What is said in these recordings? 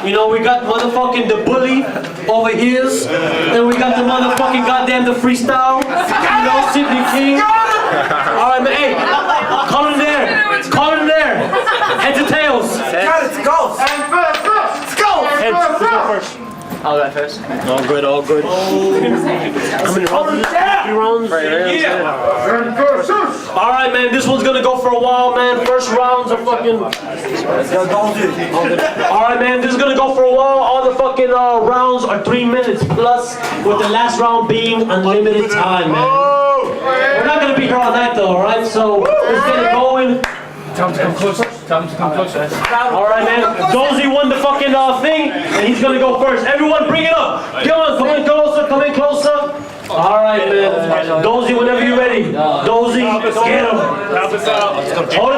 You know, we got motherfucking the bully over here. Then we got the motherfucking goddamn the freestyle. You know, Sydney King. Alright, man, hey, call him there. Call him there. Heads or tails? Let's go. Let's go. Heads, let's go first. I'll go first. All good, all good. How many rounds? 3 rounds? Alright, man, this one's gonna go for a while, man. First rounds are fucking... Alright, man, this is gonna go for a while. All the fucking rounds are 3 minutes plus, with the last round being unlimited time, man. We're not gonna be here all night, though, alright? So, let's get it going. Time to come closer. Time to come closer. Alright, man. Dolzy won the fucking thing, and he's gonna go first. Everyone, bring it up. Come on, come in closer, come in closer. Alright, man. Dolzy, whenever you're ready. Dolzy, get him. Hold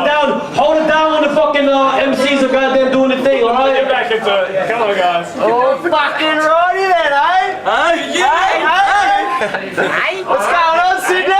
it down when the fucking MCs are goddamn doing the thing, alright? Get back into it. Come on, guys. Oh, fucking righty then, eh? Hey, what's going on, Sydney?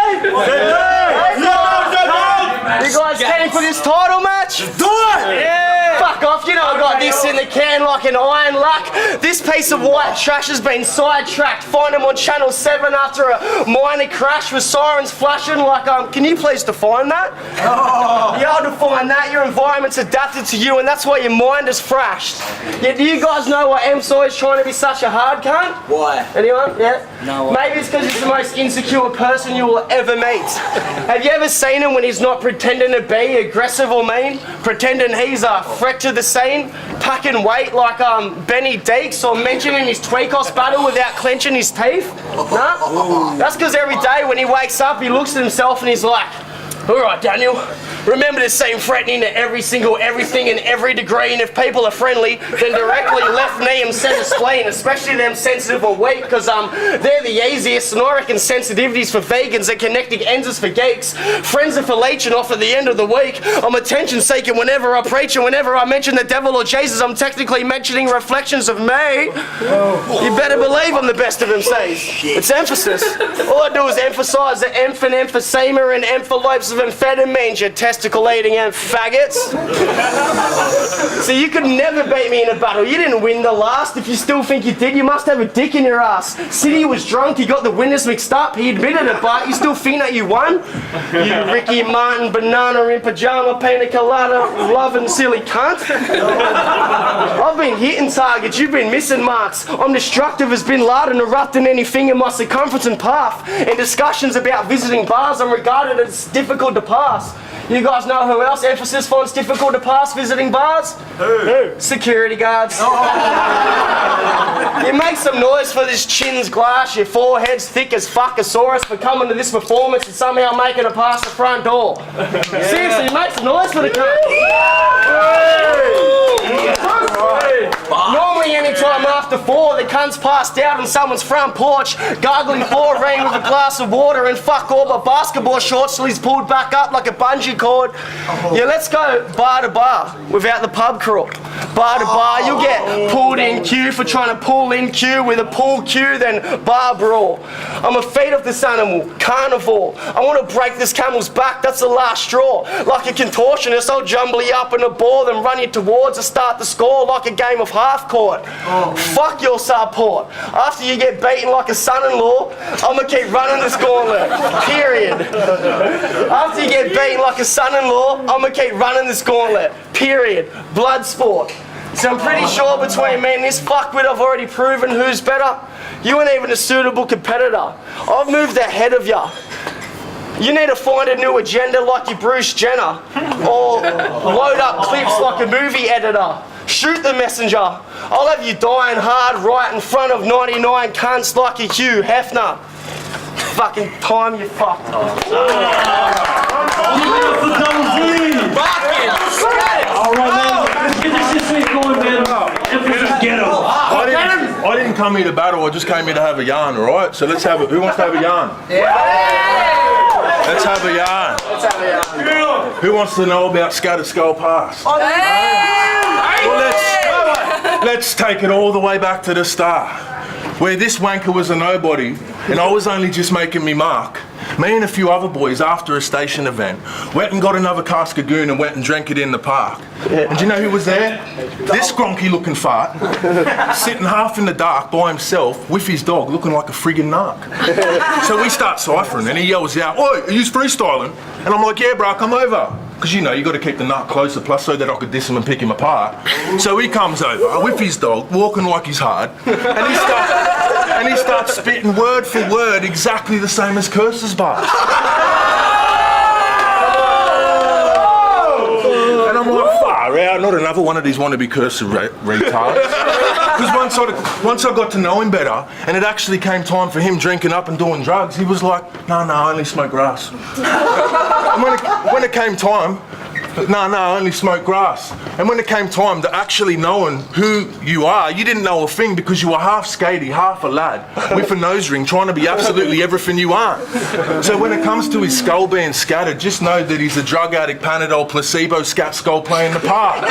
You guys ready for this title match? Do it! Yeah! Fuck off, you know I got this in the can like an iron luck. This piece of white trash has been sidetracked. Find him on Channel 7 after a minor crash with sirens flashing like, can you please define that? Oh. Yeah, I'll define that. Your environment's adapted to you and that's why your mind is thrashed. Yeah, do you guys know why MSOI is trying to be such a hard cunt? Why? Anyone? Yeah? No. Maybe it's because he's the most insecure person you will ever meet. Have you ever seen him when he's not pretending to be aggressive or mean? Pretending he's a threat to the scene? Packing weight like Benny Deeks or mentioning his Tweakos battle without clenching his teeth? Nah? That's because every day when he wakes up he looks at himself and he's like, alright Daniel, remember to seem threatening to every single everything in every degree, and if people are friendly, then directly left knee and centre spleen, especially them sensitive or weak, because they're the easiest, and I reckon sensitivity's for vegans and connecting ends is for geeks. Friends are for leeching off at the end of the week. I'm attention seeking whenever I preach, and whenever I mention the devil or Jesus, I'm technically mentioning reflections of me. You better believe I'm the best of MCs. It's emphasis. All I do is emphasise the emph and emphysema and envelopes of amphetamines, you testicle-eating faggots. So you could never beat me in a battle. You didn't win the last. If you still think you did, you must have a dick in your ass. City was drunk, he got the winners mixed up, he admitted it, but you still think that you won? You Ricky Martin, banana in pajama, pina colada, loving silly cunt. I've been hitting targets, you've been missing marks. I'm destructive as Bin Laden, erupting anything in my circumference and path. In discussions about visiting bars, I'm regarded as difficult to pass. You guys know who else Emphasis finds difficult to pass visiting bars? Who? Security guards. You make some noise for this chin's glass, your forehead's thick as fuckosaurus for coming to this performance and somehow making it past the front door. Seriously, make some noise for the cunt. Normally anytime after 4, the cunt's passed out on someone's front porch, gargling rain with a glass of water and fuck all but basketball shorts till he's pulled back up like a bungee cord. Yeah, let's go bar to bar without the pub crawl. Bar to bar, you'll get pulled in queue for trying to pull in queue with a pull queue, then bar brawl. I'm a feed of this animal, carnivore. I want to break this camel's back, that's the last straw. Like a contortionist, I'll jumble you up in a ball, then run you towards to start the score like a game of half court. Fuck your support. After you get beaten like a son-in-law, I'ma keep running this gauntlet. Period. After you get beaten like a son-in-law, I'ma keep running this gauntlet. Period. Blood sport. So I'm pretty sure between me and this fuckwit I've already proven who's better. You ain't even a suitable competitor. I've moved ahead of ya. You need to find a new agenda like your Bruce Jenner. Or load up clips like a movie editor. Shoot the messenger. I'll have you dying hard right in front of 99 cunts like a Hugh Hefner. Fucking time you fucked. Alright, man. Let's get this shit going, man. Emphasis, get him. I didn't come here to battle, I just came here to have a yarn, alright? So let's have it. Who wants to have a yarn? Let's have a yarn. Who wants to know about Scattered Skull Pass? Well, let's take it all the way back to the start, where this wanker was a nobody, and I was only just making me mark. me and a few other boys, after a station event, went and got another cask of goon and went and drank it in the park. And do you know who was there? This gronky looking fart, sitting half in the dark by himself with his dog, looking like a friggin' narc. So we start ciphering and he yells out, "Oi, are you freestyling?" And I'm like, "Yeah, bro, come over." Because you know, you got to keep the nut closer, plus so that I could diss him and pick him apart. So he comes over with his dog, walking like he's hard, and he starts spitting word for word exactly the same as Curse's bars. And I'm like, far out, not another one of these wannabe Curse retards. Because once I got to know him better, and it actually came time for him drinking up and doing drugs, he was like, no, I only smoke grass. And when it came time, no, I only smoke grass. And when it came time to actually knowing who you are, you didn't know a thing because you were half skatey, half a lad, with a nose ring, trying to be absolutely everything you aren't. So when it comes to his skull being scattered, just know that he's a drug addict, Panadol, placebo, scat skull playing the part.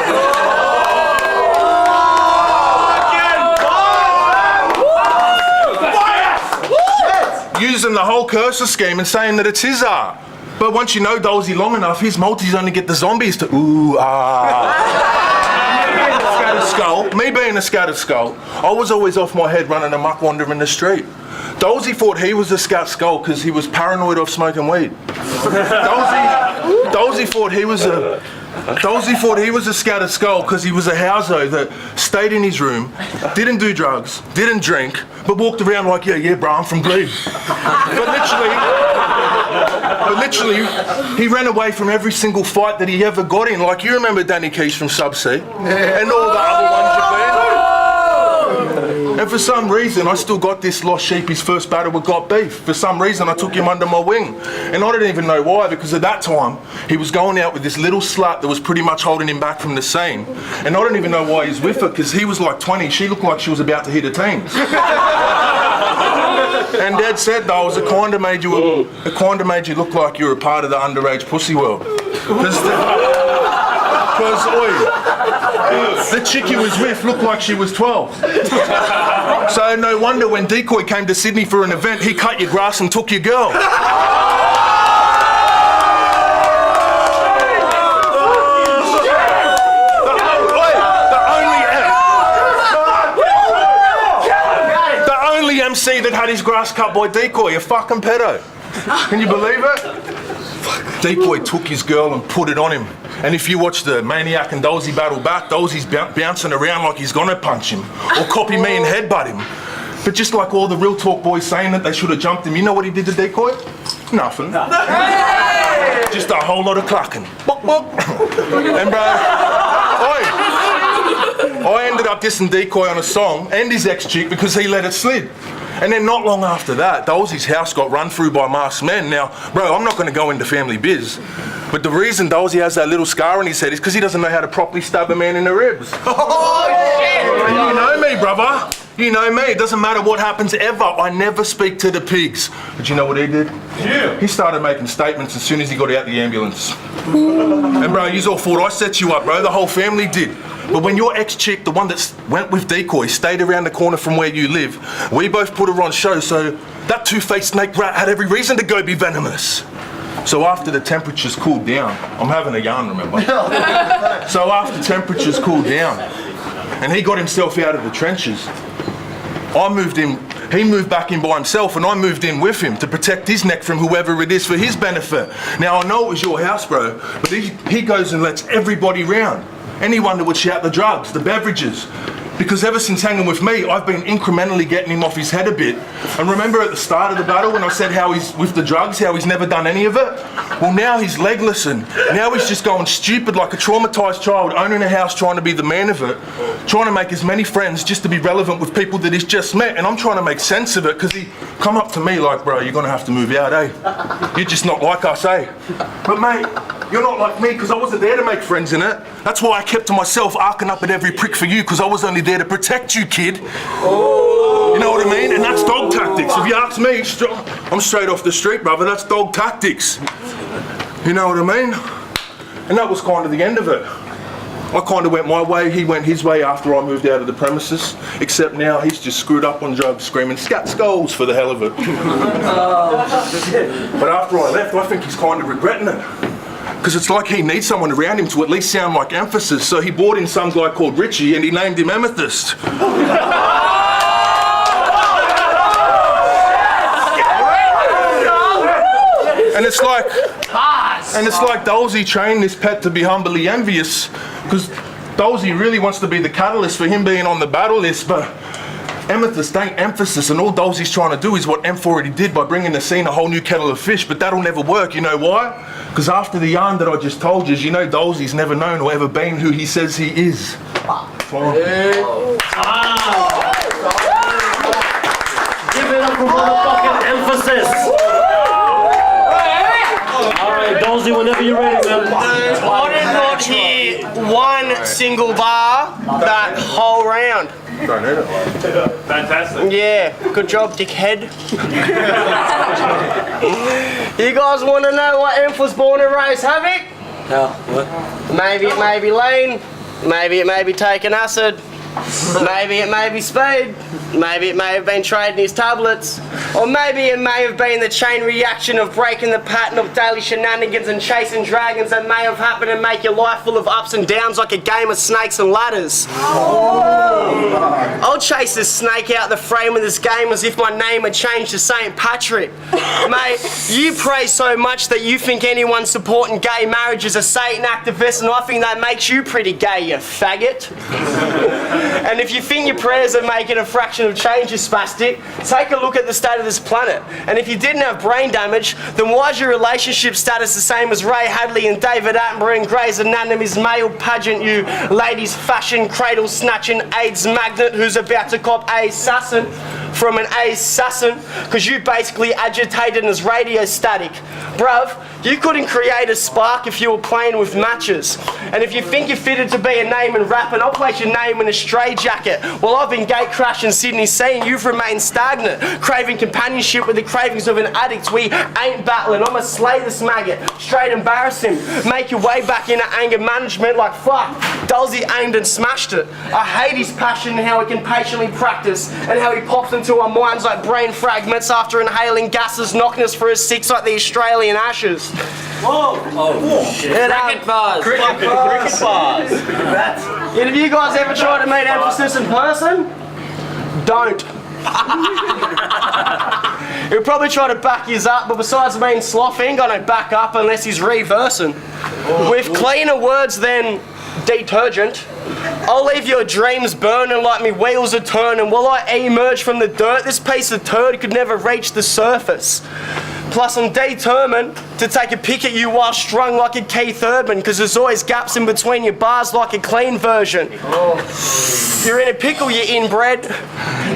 Using the whole Cursor scheme and saying that it's his art. But once you know Dolzy long enough, his multis only get the zombies to ooh, ah. Me being a scattered skull, I was always off my head running amok wandering the street. Dolzy thought he was a scat skull because he was paranoid of smoking weed. Dolzy thought he was a scattered skull because he was a houso that stayed in his room, didn't do drugs, didn't drink, but walked around like, yeah, bro, I'm from Glebe. But literally, he ran away from every single fight that he ever got in. Like, you remember Danny Keys from Subsea? And all the other ones you've been. And for some reason, I still got this lost sheep, his first battle with Got Beef. For some reason, I took him under my wing. And I didn't even know why, because at that time, he was going out with this little slut that was pretty much holding him back from the scene. And I didn't even know why he's with her, because he was like 20. She looked like she was about to hit her teens. And Dad said, though, it kind of made you look like you were a part of the underage pussy world. Because, the chick he was with looked like she was 12. So no wonder when Decoy came to Sydney for an event, he cut your grass and took your girl. MC that had his grass cut by Decoy, a fucking pedo. Can you believe it? Decoy took his girl and put it on him. And if you watch the Maniac and Dolzy battle back, Dolzy's bouncing around like he's gonna punch him or copy me and headbutt him. But just like all the real talk boys saying that they should have jumped him, you know what he did to Decoy? Nothing. Just a whole lot of clucking. And bro, I ended up dissing Decoy on a song and his ex-chick because he let it slid. And then not long after that, Dolzy's house got run through by masked men. Now, bro, I'm not going to go into family biz, but the reason Dolzy has that little scar on his head is because he doesn't know how to properly stab a man in the ribs. Oh, shit! You know me, brother. You know me. It doesn't matter what happens ever. I never speak to the pigs. But you know what he did? Yeah. He started making statements as soon as he got out the ambulance. And bro, you all thought I set you up, bro. The whole family did. But when your ex-chick, the one that went with Decoy, stayed around the corner from where you live, we both put her on show, so that two-faced snake rat had every reason to go be venomous. So after the temperatures cooled down, I'm having a yarn, remember? So after temperatures cooled down, and he got himself out of the trenches, I moved in, he moved back in by himself, and I moved in with him to protect his neck from whoever it is for his benefit. Now, I know it was your house, bro, but he goes and lets everybody round. Anyone that would shout the drugs, the beverages. Because ever since hanging with me, I've been incrementally getting him off his head a bit. And remember at the start of the battle when I said how he's with the drugs, how he's never done any of it? Well, now he's legless and now he's just going stupid like a traumatized child, owning a house, trying to be the man of it, trying to make as many friends just to be relevant with people that he's just met. And I'm trying to make sense of it because he come up to me like, bro, you're going to have to move out, eh? You're just not like us, eh? But mate, you're not like me because I wasn't there to make friends in it. That's why I kept to myself, arcing up at every prick for you because I was only there to protect you, kid. Oh. You know what I mean? And that's dog tactics. If you ask me, I'm straight off the street, brother. That's dog tactics. You know what I mean? And that was kind of the end of it. I kind of went my way, he went his way after I moved out of the premises, except now he's just screwed up on drugs, screaming scat skulls for the hell of it. But after I left, I think he's kind of regretting it. Because it's like he needs someone around him to at least sound like Emfasis, so he brought in some guy called Richie and he named him Amethyst. And it's like, Dolzy trained this pet to be humbly envious, because Dolzy really wants to be the catalyst for him being on the battle list, but Amethyst ain't Emphasis, and all Dolzy's trying to do is what Emph already did by bringing the scene a whole new kettle of fish, but that'll never work. You know why? Because after the yarn that I just told you know Dolzy's never known or ever been who he says he is. Give it up for motherfucking Emphasis. Alright, Dolzy, whenever you're ready, man. I did not hear one single bar that whole round. Don't need it. Fantastic. Yeah, good job, dickhead. You guys want to know what Emph was born to raise havoc? No, what? Maybe it may be lean, maybe it may be taking acid, maybe it may be speed, maybe it may have been trading his tablets, or maybe it may have been the chain reaction of breaking the pattern of daily shenanigans and chasing dragons that may have happened and make your life full of ups and downs like a game of snakes and ladders. I'll chase this snake out the frame of this game as if my name had changed to St. Patrick. Mate, you pray so much that you think anyone supporting gay marriage is a Satan activist, and I think that makes you pretty gay, you faggot. And if you think your prayers are making a fraction of change, you spastic, take a look at the state of this planet. And if you didn't have brain damage, then why's your relationship status the same as Ray Hadley and David Attenborough in Grey's Anatomy's male pageant, you ladies fashion cradle snatching AIDS magnet who's about to cop a assassin from an assassin because you basically agitated as radio static. Bruv, you couldn't create a spark if you were playing with matches. And if you think you're fitted to be a name and rapping, I'll place your name in a straitjacket. While I've been gate crashing Sydney scene, you've remained stagnant, craving companionship with the cravings of an addict. We ain't battling. I'ma slay this maggot, straight embarrass him, make your way back into anger management like fuck. Dolzy aimed and smashed it. I hate his passion and how he can patiently practice, and how he pops into our minds like brain fragments after inhaling gases, knocking us for a six like the Australian Ashes. Whoa! Oh, shit. Cricket bars. Cricket bars. Have you guys ever tried to meet Emphasis in person? Don't. He'll probably try to back you up, but besides being sloth, he ain't gonna back up unless he's reversing. With cleaner words than detergent, I'll leave your dreams burning like me wheels are turning. While I emerge from the dirt, this piece of turd could never reach the surface. Plus, I'm determined to take a pick at you while strung like a Keith Urban, because there's always gaps in between your bars like a clean version. You're in a pickle, you inbred.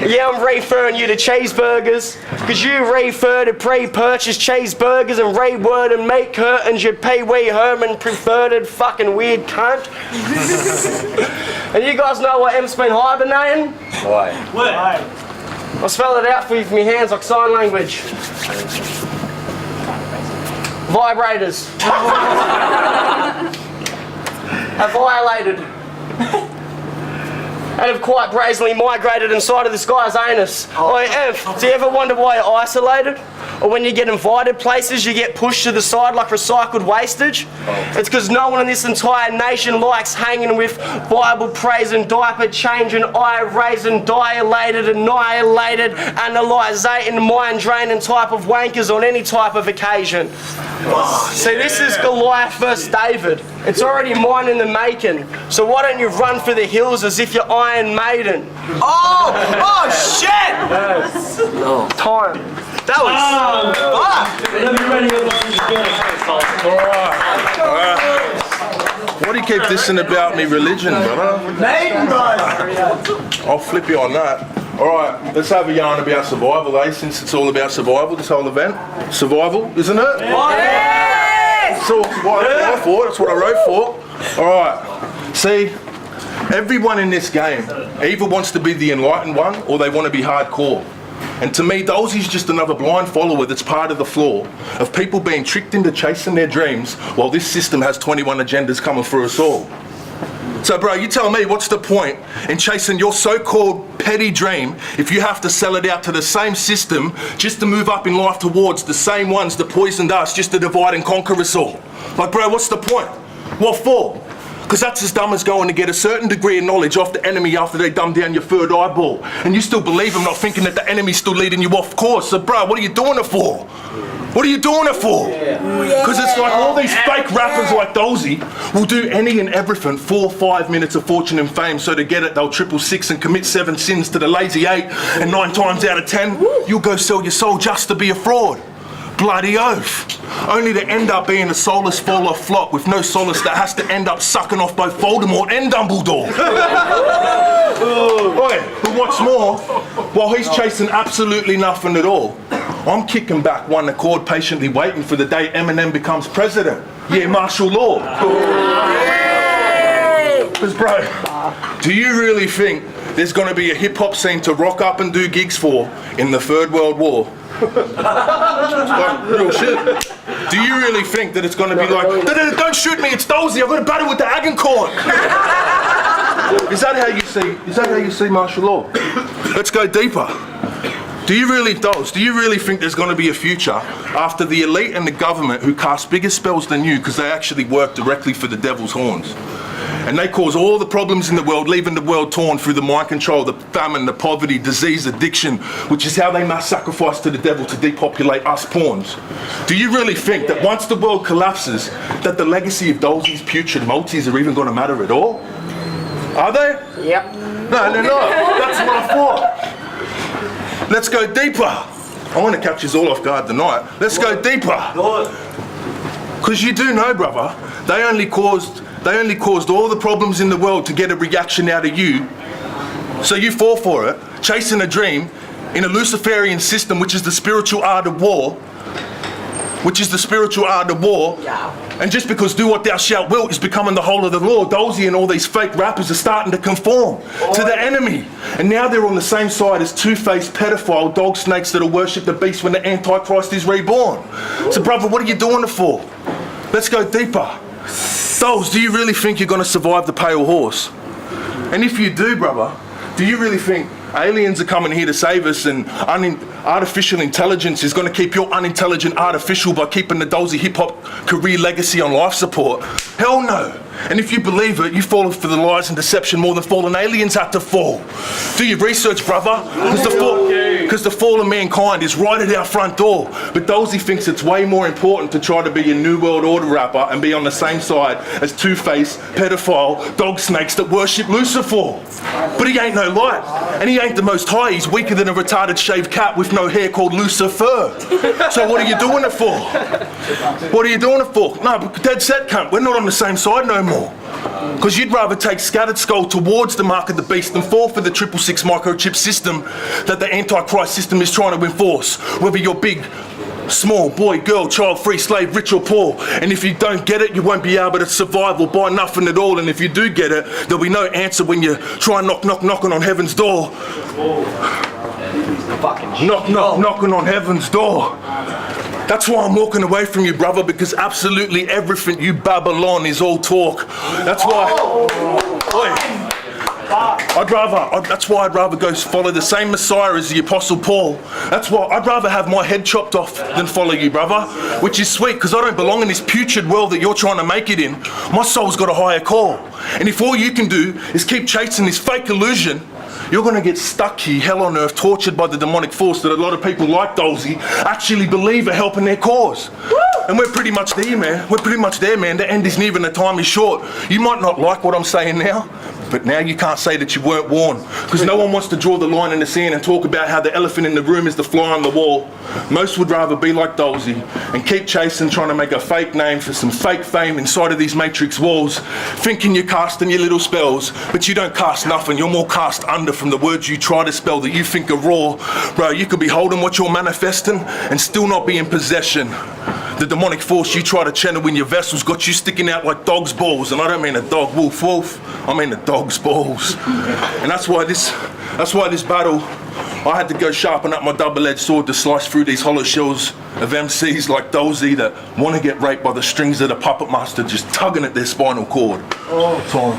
Yeah, I'm referring you to cheeseburgers, because you refer to pre-purchased cheeseburgers and reword and meat curtains, you Pee Wee Herman preferred fucking weird cunt. And you guys know what Em's been hibernating? Why? I'll spell it out for you with my hands like sign language. Vibrators. Have violated. And have quite brazenly migrated inside of this guy's anus. Oi, Emph, do you ever wonder why you're isolated? Or when you get invited places, you get pushed to the side like recycled wastage? It's because no one in this entire nation likes hanging with Bible praising, diaper changing, eye raising, dilated, annihilated, analysating, mind draining type of wankers on any type of occasion. See, this is Goliath versus David. It's already mine in the making. So why don't you run for the hills as if you're Iron Maiden? Oh shit! Yes. No. Time. That was Whenever you're ready, What do you keep dissing about me religion, brother? I'll flip you on that. Alright, let's have a yarn about survival, since it's all about survival, this whole event. Survival, isn't it? yes! So that's what I thought, that's what I wrote for. Alright, see, everyone in this game either wants to be the enlightened one or they want to be hardcore. And to me, Dolzy's just another blind follower that's part of the flaw of people being tricked into chasing their dreams while this system has 21 agendas coming for us all. So, bro, you tell me, what's the point in chasing your so-called petty dream if you have to sell it out to the same system just to move up in life towards the same ones that poisoned us just to divide and conquer us all? Like, bro, what's the point? What for? Because that's as dumb as going to get a certain degree of knowledge off the enemy after they dumb down your third eyeball. And you still believe them, not thinking that the enemy's still leading you off course. So, bro, what are you doing it for? What are you doing it for? Because it's like all these fake rappers like Dolzy will do any and everything 4 or 5 minutes of fortune and fame. So to get it, they'll 666 and commit 7 sins to the lazy 8. And 9 times out of 10, you'll go sell your soul just to be a fraud. Bloody oath. Only to end up being a soulless fall-off flock with no solace that has to end up sucking off both Voldemort and Dumbledore. Oi, but what's more, while he's chasing absolutely nothing at all, I'm kicking back one accord, patiently waiting for the day Eminem becomes president. Yeah, martial law. Because, bro, do you really think there's going to be a hip-hop scene to rock up and do gigs for in the Third World War? Like, real shit. Do you really think that it's going to be like, don't shoot me, it's Dolzy, I've got a battle with the Agincourt? Is that how you see martial law? Let's go deeper. Do you really think there's going to be a future after the elite and the government who cast bigger spells than you because they actually work directly for the devil's horns? And they cause all the problems in the world, leaving the world torn through the mind control, the famine, the poverty, disease, addiction, which is how they mass sacrifice to the devil to depopulate us pawns. Do you really think that once the world collapses, that the legacy of Dolzy's putrid multis are even going to matter at all? Are they? Yep. No, they're not. That's what I thought. Let's go deeper. I want to catch us all off guard tonight. Let's go deeper. Because you do know, brother, they only caused all the problems in the world to get a reaction out of you. So you fall for it, chasing a dream in a Luciferian system, which is the spiritual art of war. And just because do what thou shalt will is becoming the whole of the law, Dolzy and all these fake rappers are starting to conform to the enemy. And now they're on the same side as two-faced pedophile dog snakes that'll worship the beast when the Antichrist is reborn. So brother, what are you doing it for? Let's go deeper. Dolz, do you really think you're going to survive the pale horse? And if you do, brother, do you really think aliens are coming here to save us and artificial intelligence is going to keep your unintelligent artificial by keeping the Dolzy hip-hop career legacy on life support? Hell no. And if you believe it, you fall for the lies and deception more than fallen aliens had to fall. Do your research, brother, because the fall of mankind is right at our front door. But Dolzy thinks it's way more important to try to be a New World Order rapper and be on the same side as two-faced, pedophile, dog snakes that worship Lucifer. But he ain't no light, and he ain't the most high. He's weaker than a retarded shaved cat with no hair called Lucifer. So what are you doing it for? What are you doing it for? No, but dead set, cunt. We're not on the same side no more. Because you'd rather take Scattered Skull towards the mark of the beast than fall for the 666 microchip system that the Antichrist system is trying to enforce. Whether you're big, small, boy, girl, child, free, slave, rich or poor. And if you don't get it, you won't be able to survive or buy nothing at all. And if you do get it, there'll be no answer when you try knocking on heaven's door. Knocking on heaven's door. That's why I'm walking away from you, brother, because absolutely everything you babble on is all talk. That's why. That's why I'd rather go follow the same Messiah as the Apostle Paul. That's why I'd rather have my head chopped off than follow you, brother. Which is sweet, because I don't belong in this putrid world that you're trying to make it in. My soul's got a higher call. And if all you can do is keep chasing this fake illusion, you're going to get stuck here, hell on earth, tortured by the demonic force that a lot of people like Dolzy actually believe are helping their cause. And we're pretty much there, man. We're pretty much there, man. The end is near and the time is short. You might not like what I'm saying now, but now you can't say that you weren't warned. Because no one wants to draw the line in the sand and talk about how the elephant in the room is the fly on the wall. Most would rather be like Dolzy and keep chasing, trying to make a fake name for some fake fame inside of these matrix walls, thinking you're casting your little spells, but you don't cast nothing. You're more cast under from the words you try to spell that you think are raw. Bro, you could be holding what you're manifesting and still not be in possession. The demonic force you try to channel in your vessels got you sticking out like dog's balls. And I don't mean a dog, wolf, I mean a dog's balls. And that's why this battle I had to go sharpen up my double-edged sword to slice through these hollow shells of MCs like Dolzy that want to get raped by the strings of the puppet master just tugging at their spinal cord. Time.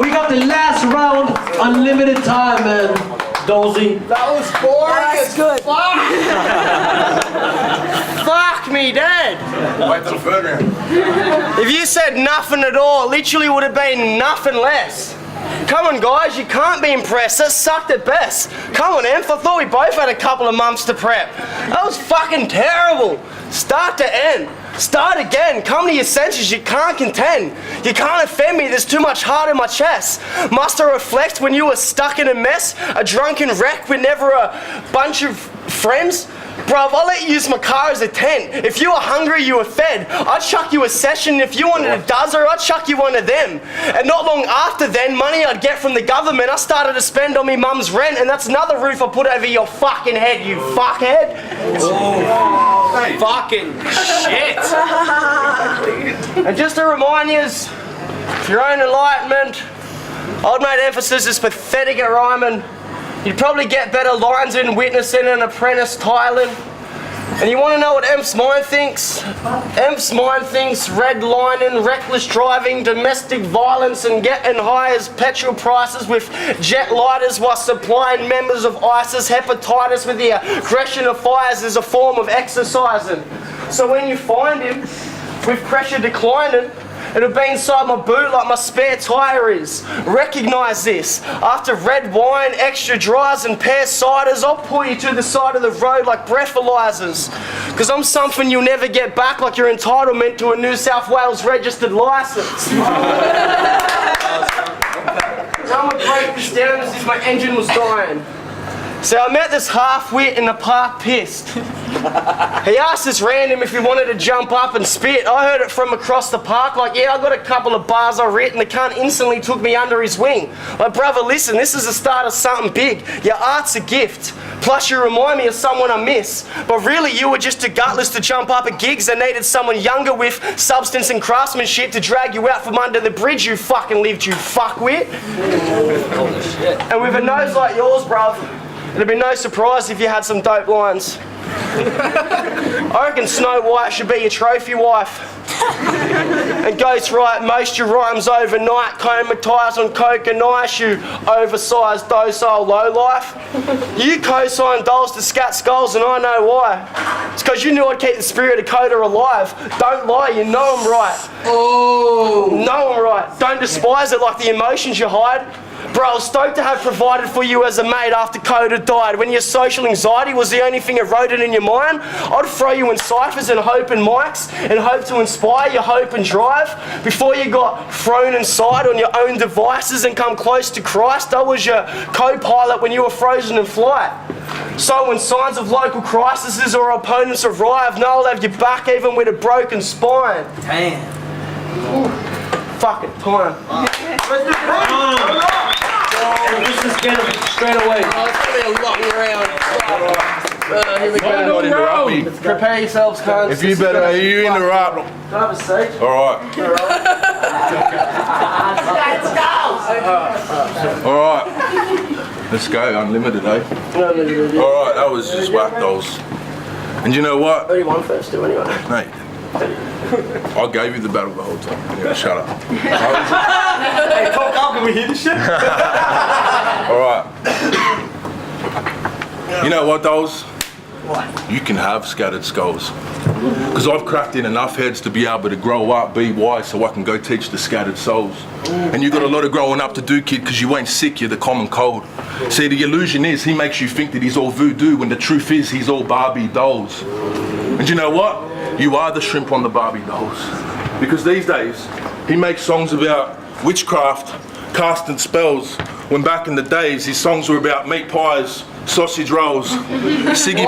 We got the last round, unlimited time, man. Dolzy. That was boring. That's good. Fuck me, Dad. Wait till the third round. If you said nothing at all, literally would have been nothing less. Come on, guys, you can't be impressed. That sucked at best. Come on, Emph. I thought we both had a couple of months to prep. That was fucking terrible. Start to end. Start again. Come to your senses. You can't contend. You can't offend me. There's too much heart in my chest. Must I reflect when you were stuck in a mess? A drunken wreck with never a bunch of friends? Bruv, I'll let you use my car as a tent. If you were hungry, you were fed. I'd chuck you a session. If you wanted a dozer, I'd chuck you one of them. And not long after then, money I'd get from the government, I started to spend on me mum's rent, and that's another roof I put over your fucking head, you fuckhead. Hey. Fucking shit. And just to remind you, for your own enlightenment, old mate Emfasis is pathetic at rhyming. You'd probably get better lines in witnessing an apprentice tiling. And you want to know what Emph's mind thinks? Emph's mind thinks redlining, reckless driving, domestic violence, and getting high as petrol prices with jet lighters while supplying members of ISIS hepatitis with the aggression of fires is a form of exercising. So when you find him with pressure declining, it'll be inside my boot like my spare tyre is. Recognise this. After red wine, extra dries and pear ciders, I'll pull you to the side of the road like breathalyzers. Because I'm something you'll never get back, like your entitlement to a New South Wales registered licence. I'm gonna break this down as if my engine was dying. So I met this half-wit in the park pissed. He asked this random if he wanted to jump up and spit. I heard it from across the park like, yeah, I got a couple of bars I writ, and the cunt instantly took me under his wing. Like, brother, listen, this is the start of something big. Your art's a gift. Plus you remind me of someone I miss. But really you were just too gutless to jump up at gigs that needed someone younger with substance and craftsmanship to drag you out from under the bridge you fucking lived, you fuckwit. And with a nose like yours, bruv, it'd be no surprise if you had some dope lines. I reckon Snow White should be your trophy wife. And Ghost write most your rhymes overnight, comatise on coke and ice, you oversized docile lowlife. You co-signed dolls to scat skulls and I know why. It's because you knew I'd keep the spirit of Coda alive. Don't lie, you know I'm right. Oh, know I'm right. Don't despise it like the emotions you hide. Bro, I was stoked to have provided for you as a mate after Coda died. When your social anxiety was the only thing eroded in your mind, I'd throw you in ciphers and hope and mics and hope to inspire your hope and drive. Before you got thrown inside on your own devices and come close to Christ, I was your co-pilot when you were frozen in flight. So when signs of local crises or opponents arrive, know I'll have your back even with a broken spine. Damn. Ooh, fucking time. Let's just get him straight away. Oh, it's gonna be a long round. Here we Better go. not interrupt me. Prepare yourselves, cunts. If you better, you interrupt. Can I have a seat? All right. All right. Let's go, unlimited, eh? No. All right, that was just whack dolls. And you know what? 31 first, too, anyway. Mate, I gave you the battle the whole time. Yeah, shut up. Hey, talk up and we hear the shit. All right. You know what, dolls? What? You can have scattered skulls. Because I've cracked in enough heads to be able to grow up, be wise, so I can go teach the scattered souls. And you got a lot of growing up to do, kid, because you ain't sick, you're the common cold. See, the illusion is he makes you think that he's all voodoo, when the truth is he's all Barbie dolls. And you know what? You are the shrimp on the Barbie dolls. Because these days, he makes songs about witchcraft, casting spells, when back in the days his songs were about meat pies, sausage rolls, ciggy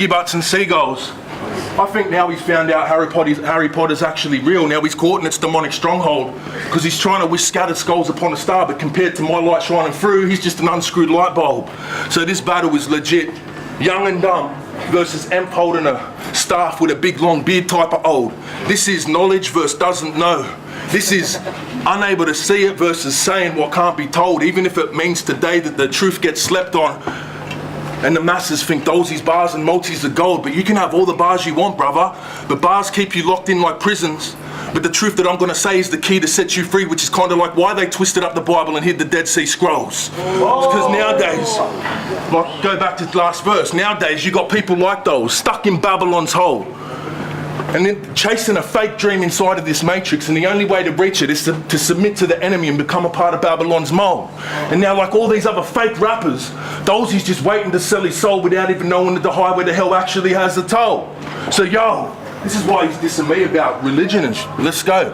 butts and seagulls. I think now he's found out Harry Potter's actually real. Now he's caught in its demonic stronghold because he's trying to wish scattered skulls upon a star, but compared to my light shining through, he's just an unscrewed light bulb. So this battle is legit, young and dumb. versus Emp holding a staff with a big long beard type of old. This is knowledge versus doesn't know. This is unable to see it versus saying what can't be told, even if it means today that the truth gets slept on and the masses think Dolzy's bars and multis are gold. But you can have all the bars you want, brother. But bars keep you locked in like prisons. But the truth that I'm going to say is the key to set you free, which is kind of like why they twisted up the Bible and hid the Dead Sea Scrolls. Because nowadays, like go back to the last verse, nowadays you got people like those stuck in Babylon's hole and then chasing a fake dream inside of this matrix, and the only way to reach it is to submit to the enemy and become a part of Babylon's mold. And now, like all these other fake rappers, Dolzy's just waiting to sell his soul without even knowing that the highway to hell actually has a toll. So yo, this is why he's dissing me about religion and let's go.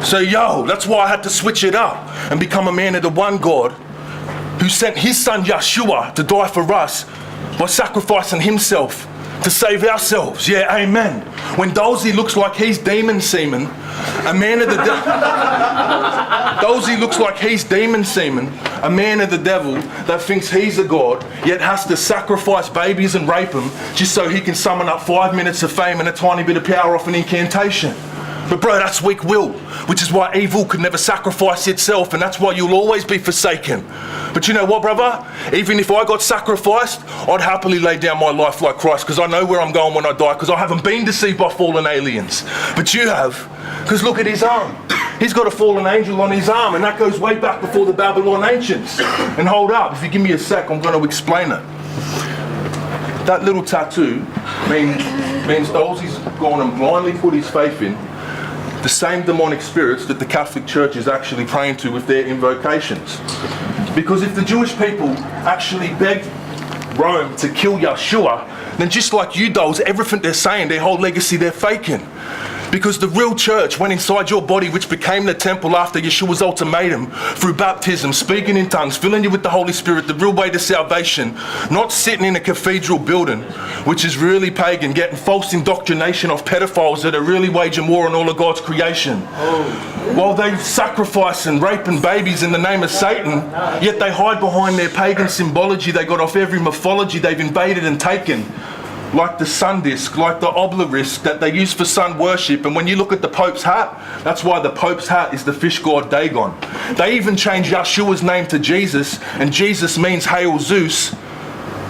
So yo, that's why I had to switch it up and become a man of the one God who sent his son Yeshua to die for us by sacrificing himself to save ourselves. Yeah, amen. When Dolzy looks like he's demon semen, a man of the Dolzy looks like he's demon semen, a man of the devil that thinks he's a god, yet has to sacrifice babies and rape them just so he can summon up 5 minutes of fame and a tiny bit of power off an incantation. But bro, that's weak will, which is why evil could never sacrifice itself, and that's why you'll always be forsaken. But you know what, brother? Even if I got sacrificed, I'd happily lay down my life like Christ, because I know where I'm going when I die, because I haven't been deceived by fallen aliens. But you have, because look at his arm. He's got a fallen angel on his arm, and that goes way back before the Babylon ancients. And hold up, if you give me a sec, I'm going to explain it. That little tattoo means Dolzy's gone and blindly put his faith in the same demonic spirits that the Catholic Church is actually praying to with their invocations. Because if the Jewish people actually begged Rome to kill Yeshua, then just like you dolls, everything they're saying, their whole legacy, they're faking. Because the real church went inside your body, which became the temple after Yeshua's ultimatum, through baptism, speaking in tongues, filling you with the Holy Spirit, the real way to salvation, not sitting in a cathedral building, which is really pagan, getting false indoctrination of pedophiles that are really waging war on all of God's creation. While they sacrifice and raping babies in the name of Satan, yet they hide behind their pagan symbology they got off every mythology they've invaded and taken. Like the sun disk, like the obelisk that they use for sun worship. And when you look at the Pope's hat, that's why the Pope's hat is the fish god Dagon. They even changed Yeshua's name to Jesus, and Jesus means Hail Zeus,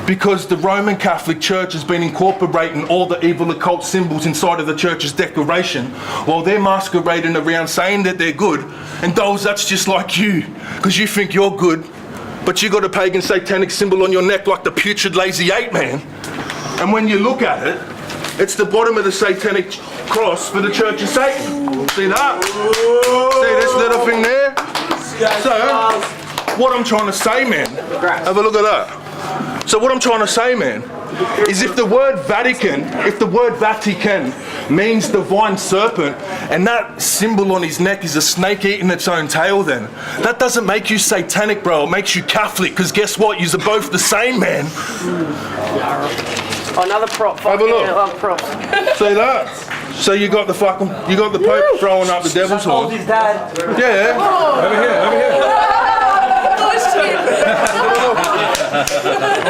because the Roman Catholic Church has been incorporating all the evil occult symbols inside of the church's decoration, while they're masquerading around saying that they're good. And those, that's just like you, because you think you're good, but you got a pagan satanic symbol on your neck like the putrid lazy ape man. And when you look at it, it's the bottom of the satanic cross for the Church of Satan. See that? See this little thing there? So, what I'm trying to say, man, have a look at that. So what I'm trying to say, man, is if the word Vatican means divine serpent, and that symbol on his neck is a snake eating its own tail, then that doesn't make you satanic, bro. It makes you Catholic, because guess what? You're both the same, man. Another prop. Have a look. Props. See that? So you got the Pope throwing up the devil's horn. His dad. Yeah.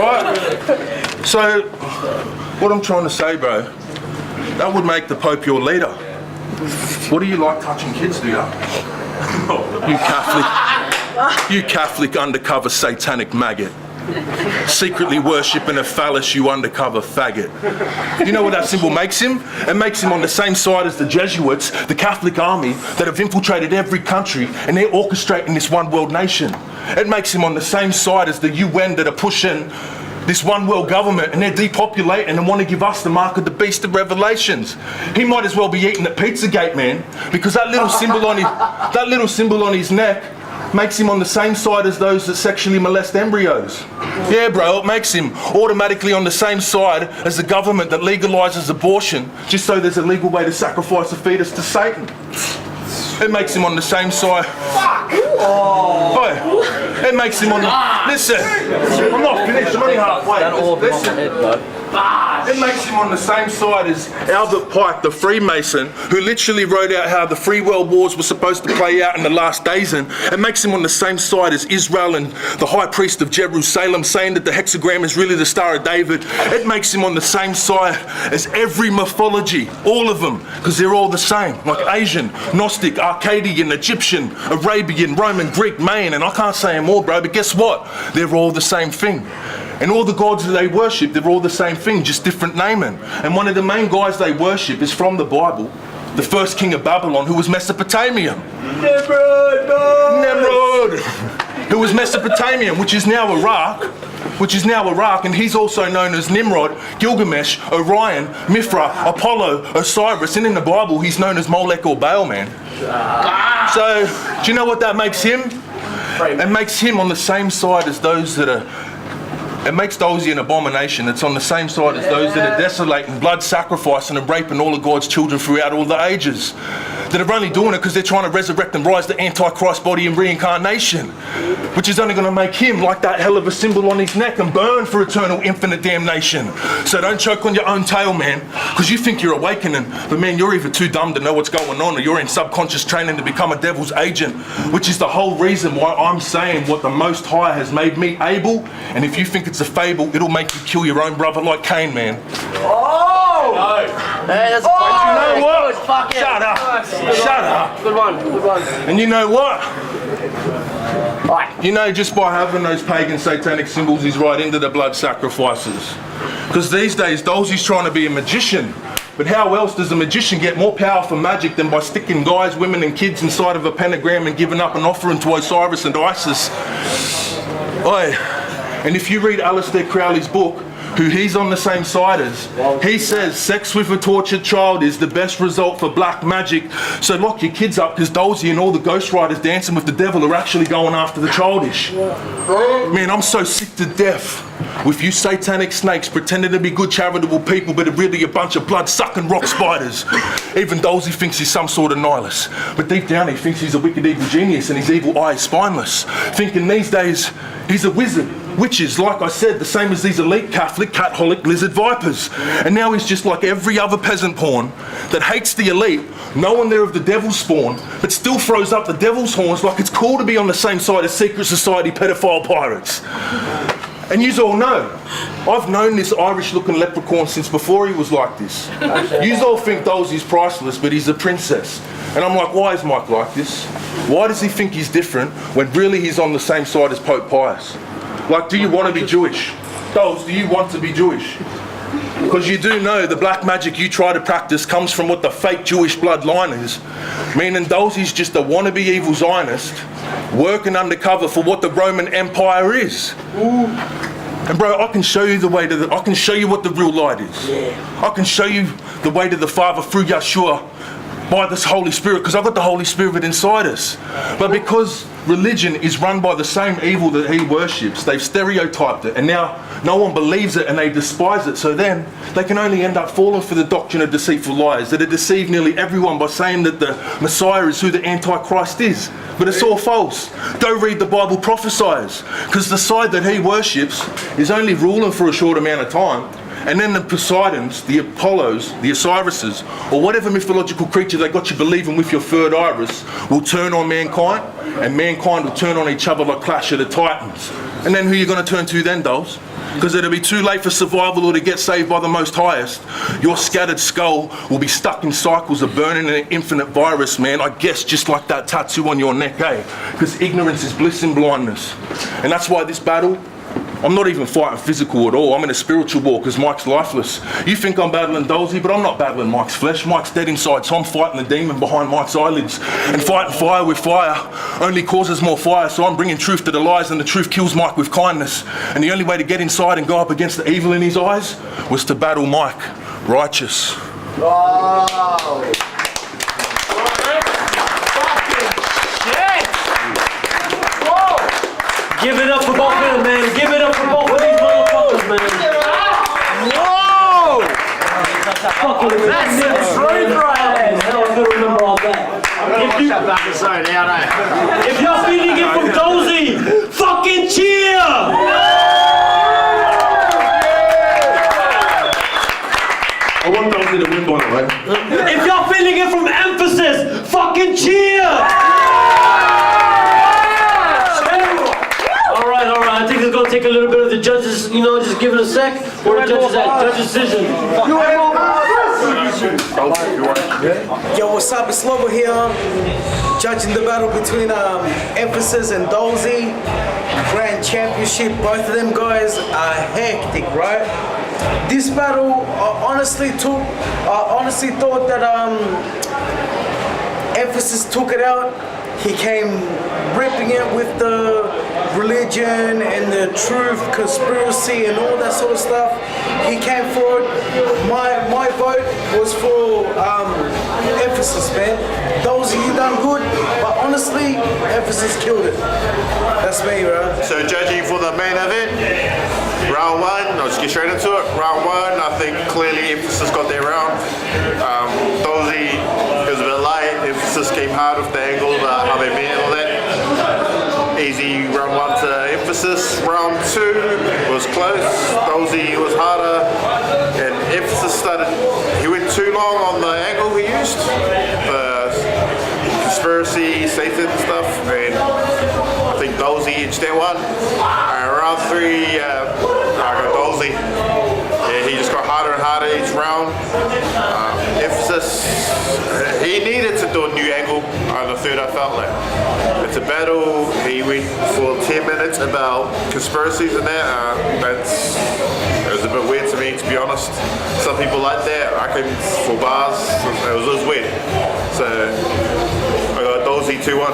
Right. So what I'm trying to say, bro, that would make the Pope your leader. What do you like touching kids, do you? You Catholic undercover satanic maggot. Secretly worshipping a phallus, you undercover faggot. You know what that symbol makes him? It makes him on the same side as the Jesuits, the Catholic army that have infiltrated every country, and they're orchestrating this one world nation. It makes him on the same side as the UN that are pushing this one world government, and they're depopulating and want to give us the mark of the beast of Revelations. He might as well be eating at Pizzagate, man, because that little symbol on his neck makes him on the same side as those that sexually molest embryos. Yeah, bro, it makes him automatically on the same side as the government that legalizes abortion, just so there's a legal way to sacrifice a fetus to Satan. It makes him on the same side. Oh, it makes him on the... Listen, I'm not finished, I'm only halfway. Listen. It makes him on the same side as Albert Pike, the Freemason, who literally wrote out how the three world wars were supposed to play out in the last days, and it makes him on the same side as Israel and the high priest of Jerusalem, saying that the hexagram is really the Star of David. It makes him on the same side as every mythology, all of them, because they're all the same, like Asian, Gnostic, Akkadian, Egyptian, Arabian, Roman, Greek, Mayan, and I can't say them all, bro, but guess what? They're all the same thing. And all the gods that they worship, they're all the same thing, just different naming. And one of the main guys they worship is from the Bible, the first king of Babylon, who was Mesopotamian. Nimrod! Who was Mesopotamian, which is now Iraq, and he's also known as Nimrod, Gilgamesh, Orion, Mithra, Apollo, Osiris, and in the Bible he's known as Molech or Baal, man. So, do you know what that makes him? It makes him on the same side as those that are... It makes Dolzy an abomination. It's on the same side as those that are desolating, blood sacrificing and raping all of God's children throughout all the ages. That are only doing it because they're trying to resurrect and rise the Antichrist body in reincarnation. Which is only going to make him like that hell of a symbol on his neck and burn for eternal infinite damnation. So don't choke on your own tail, man. Because you think you're awakening. But man, you're either too dumb to know what's going on or you're in subconscious training to become a devil's agent. Which is the whole reason why I'm saying what the Most High has made me able. And if you think it's a fable, it'll make you kill your own brother like Cain, man. Oh! No. Hey, that's You know what? Fuck Shut up. Shut up. Good one. And you know what? Right. You know, just by having those pagan satanic symbols, he's right into the blood sacrifices. Because these days, Dolzy's trying to be a magician. But how else does a magician get more power for magic than by sticking guys, women and kids inside of a pentagram and giving up an offering to Osiris and Isis? Oi. And if you read Aleister Crowley's book, who he's on the same side as, he says sex with a tortured child is the best result for black magic. So lock your kids up because Dolzy and all the ghostwriters dancing with the devil are actually going after the childish. Man, I'm so sick to death with you satanic snakes pretending to be good charitable people but are really a bunch of blood-sucking rock spiders. Even Dolzy thinks he's some sort of nihilist. But deep down he thinks he's a wicked evil genius and his evil eye is spineless. Thinking these days he's a wizard. Witches, like I said, the same as these elite Catholic, cat-holic lizard vipers. And now he's just like every other peasant pawn that hates the elite, knowing they're of the devil's spawn, but still throws up the devil's horns like it's cool to be on the same side as secret society pedophile pirates. And yous all know, I've known this Irish-looking leprechaun since before he was like this. Yous all think Dolzy's priceless, but he's a princess. And I'm like, why is Mike like this? Why does he think he's different when really he's on the same side as Pope Pius? Like, do you want to be Jewish? Dolz, do you want to be Jewish? Because you do know the black magic you try to practice comes from what the fake Jewish bloodline is. Meaning Dolzy's just a wannabe evil Zionist working undercover for what the Roman Empire is. And bro, I can show you the way to I can show you what the real light is. I can show you the way to the Father through Yeshua by this Holy Spirit, because I've got the Holy Spirit inside us. But because religion is run by the same evil that he worships, they've stereotyped it, and now no one believes it and they despise it. So then they can only end up falling for the doctrine of deceitful liars that have deceived nearly everyone by saying that the Messiah is who the Antichrist is. But it's all false. Go read the Bible prophesies, because the side that he worships is only ruling for a short amount of time. And then the Poseidons, the Apollos, the Osirises, or whatever mythological creature they got you believing with your third iris, will turn on mankind, and mankind will turn on each other like Clash of the Titans. And then who are you going to turn to then, Dolz? Because it'll be too late for survival or to get saved by the Most Highest. Your scattered skull will be stuck in cycles of burning an infinite virus, man. I guess just like that tattoo on your neck, eh? Because ignorance is bliss in blindness. And that's why this battle, I'm not even fighting physical at all. I'm in a spiritual war because Mike's lifeless. You think I'm battling Dolzy, but I'm not battling Mike's flesh. Mike's dead inside, so I'm fighting the demon behind Mike's eyelids. And fighting fire with fire only causes more fire, so I'm bringing truth to the lies, and the truth kills Mike with kindness. And the only way to get inside and go up against the evil in his eyes was to battle Mike, righteous. Wow. Give it up for both of them, man. Give it up for both of these motherfuckers, man. Whoa! Fucking That's the truth right there. Hell, I'm gonna remember all that. If you're feeling it from Dolzy, fucking cheer! sec. Where the judges at? Judge decision. Yo, what's up? It's Lobo here, judging the battle between Emfasis and Dolzy. Grand Championship. Both of them guys are hectic, right? This battle, I honestly thought that Emfasis took it out. He came ripping it with the religion and the truth, conspiracy and all that sort of stuff. He came for it. My vote was for Emfasis, man. Dolzy, you done good, but honestly, Emfasis killed it. That's me, bro. So judging for the main event, round one, I'll just get straight into it. Round one, I think clearly Emfasis got their round. Dolzy was a bit light. Emfasis came hard with the angle, how they met and all that. Easy round one to Emfasis. Round two was close. Dolzy was harder, and Emfasis he went too long on the angle he used. The conspiracy, Satan stuff, and I think Dolzy edged that one. Round three, I got Dolzy. Yeah, he just got harder and harder each round. Emfasis, he needed to do a new angle on the third, I felt like. It's a battle, he went for 10 minutes about conspiracies and that. It was a bit weird to me, to be honest. Some people like that, I couldn't, for bars, it was weird. So, I got Dolzy 2-1.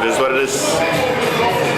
It is what it is.